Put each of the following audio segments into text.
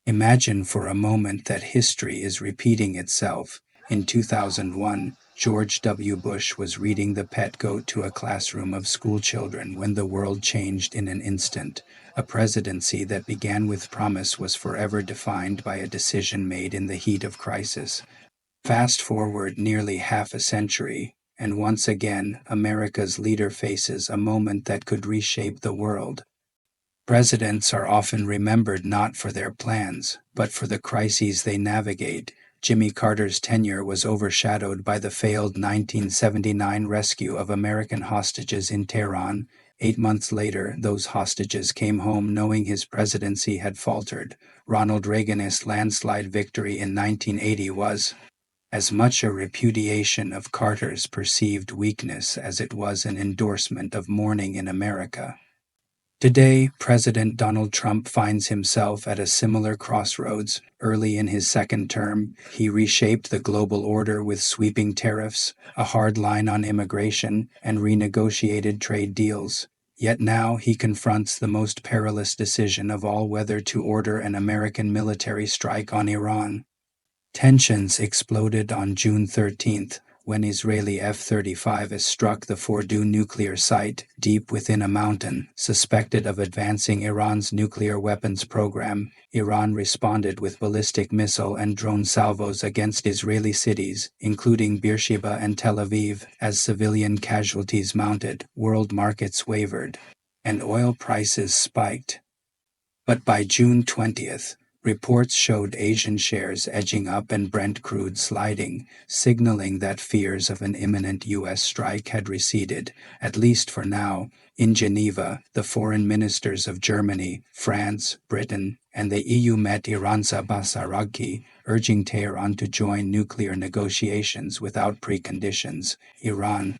Imagine for a moment that history is repeating itself. In 2001, George W. Bush was reading The Pet Goat to a classroom of schoolchildren when the world changed in an instant. A presidency that began with promise was forever defined by a decision made in the heat of crisis. Fast forward nearly half a century, and once again, America's leader faces a moment that could reshape the world. Presidents are often remembered not for their plans, but for the crises they navigate. Jimmy Carter's tenure was overshadowed by the failed 1979 rescue of American hostages in Tehran. 8 months later, those hostages came home knowing his presidency had faltered. Ronald Reagan's landslide victory in 1980 was as much a repudiation of Carter's perceived weakness as it was an endorsement of mourning in America. Today, President Donald Trump finds himself at a similar crossroads. Early in his second term, he reshaped the global order with sweeping tariffs, a hard line on immigration, and renegotiated trade deals. Yet now he confronts the most perilous decision of all, whether to order an American military strike on Iran. Tensions exploded on June 13th, when Israeli F-35s struck the Fordow nuclear site deep within a mountain, suspected of advancing Iran's nuclear weapons program. Iran responded with ballistic missile and drone salvos against Israeli cities, including Beersheba and Tel Aviv. As civilian casualties mounted, world markets wavered, and oil prices spiked. But by June 20th, reports showed Asian shares edging up and Brent crude sliding, signaling that fears of an imminent U.S. strike had receded, at least for now. In Geneva, the foreign ministers of Germany, France, Britain, and the EU met Iran's Abbas Araghchi, urging Tehran to join nuclear negotiations without preconditions. Iran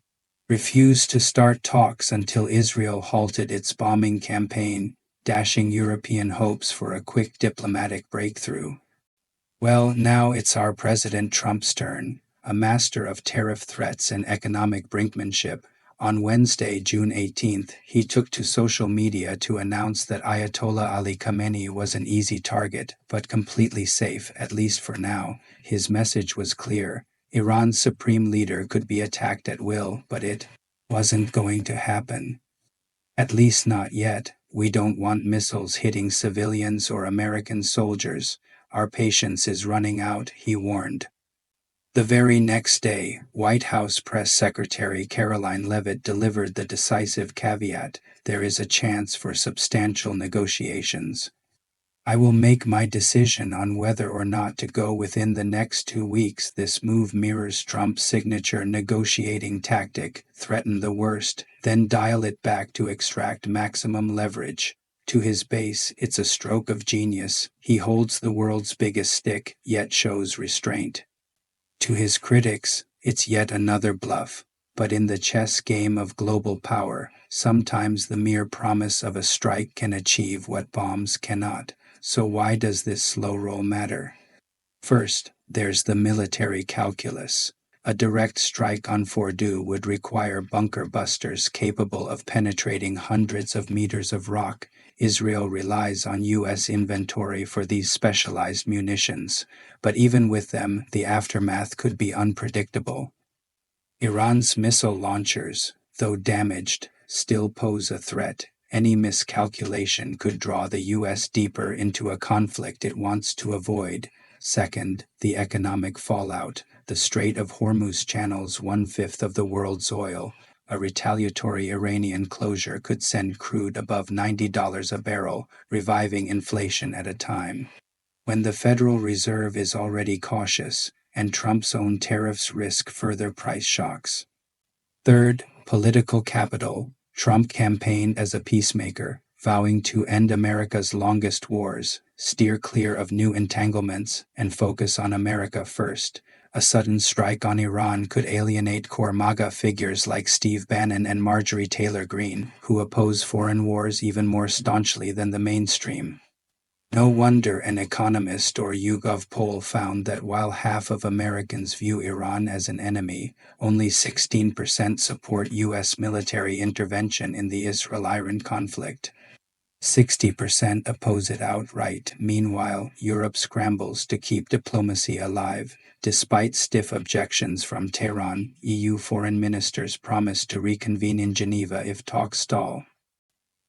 refused to start talks until Israel halted its bombing campaign, dashing European hopes for a quick diplomatic breakthrough. Well, now it's our President Trump's turn, a master of tariff threats and economic brinkmanship. On Wednesday, June 18th, he took to social media to announce that Ayatollah Ali Khamenei was an easy target, but completely safe, at least for now. His message was clear. Iran's supreme leader could be attacked at will, but it wasn't going to happen. At least not yet. We don't want missiles hitting civilians or American soldiers. Our patience is running out, he warned. The very next day, White House Press Secretary Caroline Leavitt delivered the decisive caveat: there is a chance for substantial negotiations. I will make my decision on whether or not to go within the next 2 weeks. This move mirrors Trump's signature negotiating tactic: threaten the worst, then dial it back to extract maximum leverage. To his base, it's a stroke of genius. He holds the world's biggest stick, yet shows restraint. To his critics, it's yet another bluff. But in the chess game of global power, sometimes the mere promise of a strike can achieve what bombs cannot. So why does this slow roll matter? First, there's the military calculus. A direct strike on Fordow would require bunker busters capable of penetrating hundreds of meters of rock. Israel relies on U.S. inventory for these specialized munitions, but even with them, the aftermath could be unpredictable. Iran's missile launchers, though damaged, still pose a threat. Any miscalculation could draw the U.S. deeper into a conflict it wants to avoid. Second, the economic fallout. The Strait of Hormuz channels 1/5 of the world's oil. A retaliatory Iranian closure could send crude above $90 a barrel, reviving inflation at a time when the Federal Reserve is already cautious, and Trump's own tariffs risk further price shocks. Third, political capital. Trump campaigned as a peacemaker, vowing to end America's longest wars, steer clear of new entanglements, and focus on America first. A sudden strike on Iran could alienate core MAGA figures like Steve Bannon and Marjorie Taylor Greene, who oppose foreign wars even more staunchly than the mainstream. No wonder an Economist or YouGov poll found that while half of Americans view Iran as an enemy, only 16% support U.S. military intervention in the Israel-Iran conflict. 60% oppose it outright. Meanwhile, Europe scrambles to keep diplomacy alive. Despite stiff objections from Tehran, EU foreign ministers promise to reconvene in Geneva if talks stall.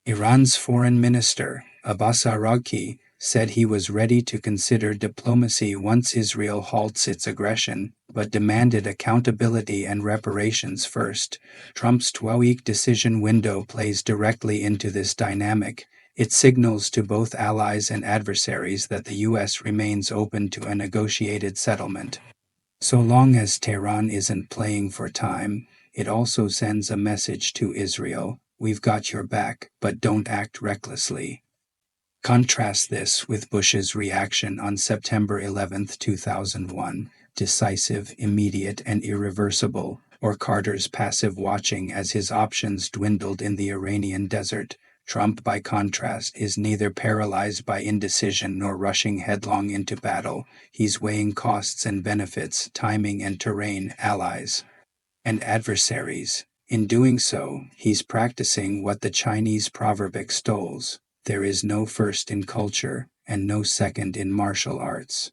Iran's foreign minister, Abbas Araghchi, said he was ready to consider diplomacy once Israel halts its aggression, but demanded accountability and reparations first. Trump's 12-week decision window plays directly into this dynamic. It signals to both allies and adversaries that the U.S. remains open to a negotiated settlement. So long as Tehran isn't playing for time, it also sends a message to Israel: we've got your back, but don't act recklessly. Contrast this with Bush's reaction on September 11, 2001, decisive, immediate, and irreversible, or Carter's passive watching as his options dwindled in the Iranian desert. Trump, by contrast, is neither paralyzed by indecision nor rushing headlong into battle. He's weighing costs and benefits, timing and terrain, allies and adversaries. In doing so, he's practicing what the Chinese proverb extols: there is no first in culture and no second in martial arts.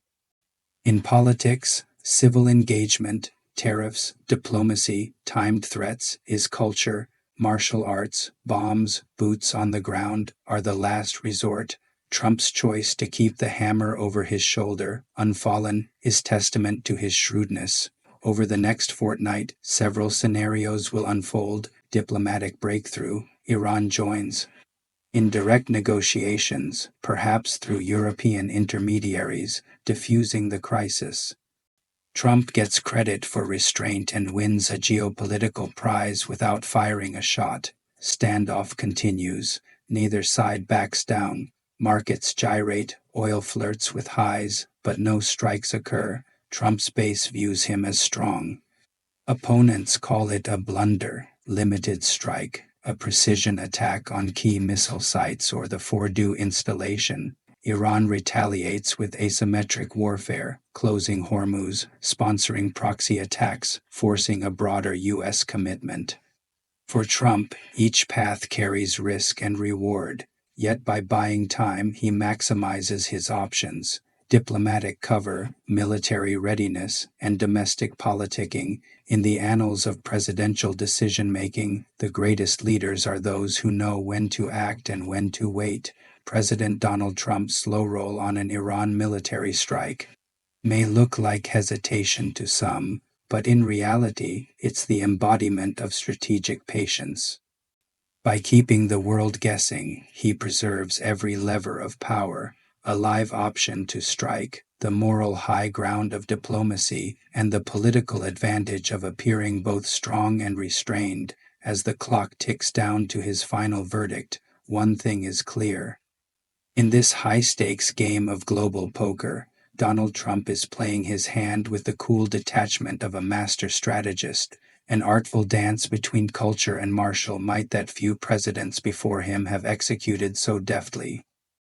In politics, civil engagement, tariffs, diplomacy, timed threats is culture. Martial arts, bombs, boots on the ground, are the last resort. Trump's choice to keep the hammer over his shoulder, unfallen, is testament to his shrewdness. Over the next fortnight, several scenarios will unfold. Diplomatic breakthrough, Iran joins. In direct negotiations, perhaps through European intermediaries, diffusing the crisis. Trump gets credit for restraint and wins a geopolitical prize without firing a shot. Standoff continues. Neither side backs down. Markets gyrate, oil flirts with highs, but no strikes occur. Trump's base views him as strong. Opponents call it a blunder, limited strike, a precision attack on key missile sites, or the Fordow installation. Iran retaliates with asymmetric warfare, closing Hormuz, sponsoring proxy attacks, forcing a broader U.S. commitment. For Trump, each path carries risk and reward, yet by buying time he maximizes his options. Diplomatic cover, military readiness, and domestic politicking. In the annals of presidential decision-making, the greatest leaders are those who know when to act and when to wait. President Donald Trump's slow roll on an Iran military strike may look like hesitation to some, but in reality, it's the embodiment of strategic patience. By keeping the world guessing, he preserves every lever of power, a live option to strike, the moral high ground of diplomacy, and the political advantage of appearing both strong and restrained. As the clock ticks down to his final verdict, one thing is clear. In this high-stakes game of global poker, Donald Trump is playing his hand with the cool detachment of a master strategist, an artful dance between culture and martial might that few presidents before him have executed so deftly.